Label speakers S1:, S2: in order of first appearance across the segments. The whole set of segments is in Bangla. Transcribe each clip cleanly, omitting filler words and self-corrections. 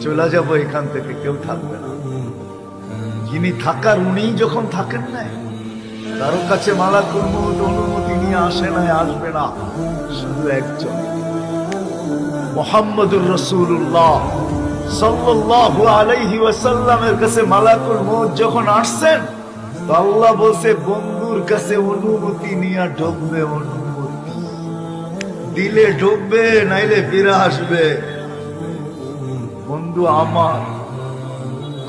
S1: চলে যাব এখান থেকে, কেউ থাকবে না। যিনি থাকার উনি যখন থাকেন না, কারো কাছে মালাকুল মউত অনুমতি নিয়ে আসে না, আসবে না, শুধু একজন মুহাম্মদুর রাসূলুল্লাহ সাল্লাল্লাহু আলাইহি ওয়াসাল্লামের কাছে মালাকুল মউত যখন আসছেন, তো আল্লাহ বলছে বন্ধুর কাছে অনুমতি নিয়ে ঢুকবে, অনুমতি দিলে ঢুকবে, নাইলে ফিরে আসবে। বন্ধু আমার,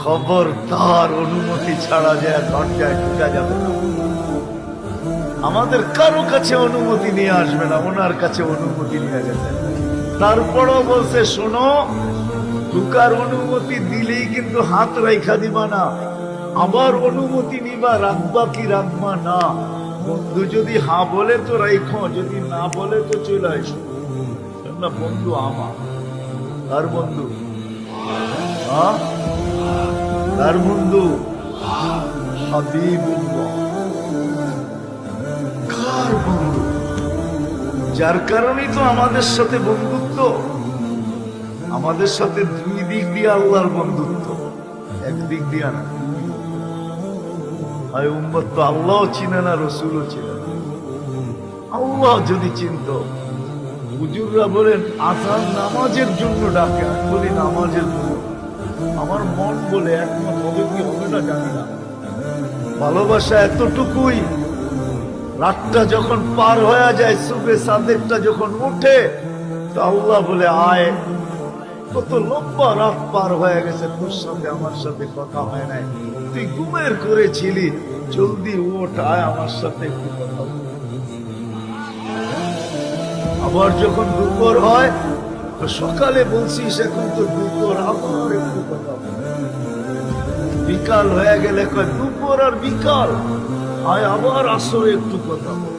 S1: খবরদার অনুমতি ছাড়া যায় দরজায় ঢুকা যাবে না। আমাদের কারো কাছে অনুমতি নিয়ে আসবে না, ওনার কাছে অনুমতি নিয়ে গেছে। তারপরও বলছে শোনো, ঢুকার অনুমতি দিলেই কিন্তু হাত রাইখা দিবা না, আবার অনুমতি নিবা, রাখবা কি রাখবা না। বন্ধু যদি হ্যাঁ বলে তো রাইখো, যদি না বলে তো চলে আসো না। বন্ধু আমার, তার বন্ধু, হ্যাঁ তার বন্ধু হাবিবুল্লাহ, কার বন্ধু? যার কারণেই তো আমাদের সাথে বন্ধুত্ব। আমাদের সাথে দুই দিক দিয়ে আল্লাহর বন্ধুত্ব, একদিক দিয়ে না। আর উম্মত তো আল্লাহ চিনে না, রসুলও চিনে না। আল্লাহ যদি চিনত, হুজুররা বলেন আযান নামাজের জন্য ডাকে, আমি বলি নামাজের জন্য। আমার মন বলে একমত হবে কি হবে না জানি না। ভালোবাসা এতটুকুই, রাতটা যখন পার হয়ে যায়, সুবে সাদেকটা যখন উঠে, তো আল্লাহ বলে আয়, কত লম্বা রাত পার হয়ে গেছে, তোর সাথে আমার সাথে কথা হয় নাই, তুই ঘুমের করেছিলি, জলদি ওঠ, আয় আমার সাথে একটু কথা বল। আবার যখন দুপুর হয়, তো সকালে বলছিস এখন তো দুপুর, আবার একটু কথা বল। বিকাল হয়ে গেলে কয় দুপুর আর বিকাল, আয় আবার আসরে একটু কথা বল।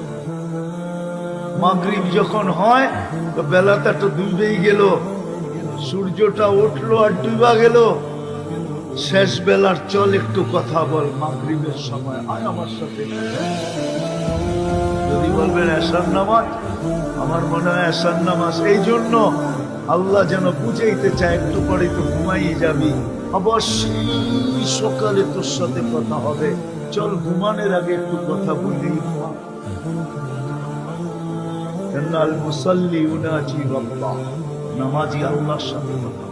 S1: মাগরিব যখন হয়, তো বেলাটা তো ডুবেই গেল, সূর্যটা উঠলো আর ডুবা গেল, শেষ বেলার চল একটু কথা বল। মাগরিবের সময় আয় আমার সাথে। যদি বলবেন এশার নামাজ, আমার মনে হয় এশার নামাজ এই জন্য আল্লাহ যেন বুঝাইতে চায়, একটু পরে তো ঘুমাই যাবি, আবার সেই সকালে তোর সাথে কথা হবে, চল ঘুমানোর আগে একটু কথা বলি। আল মুসাল্লি ইউনাজি রাব্বাহ, নামাজি আল্লাহর সাথে কথা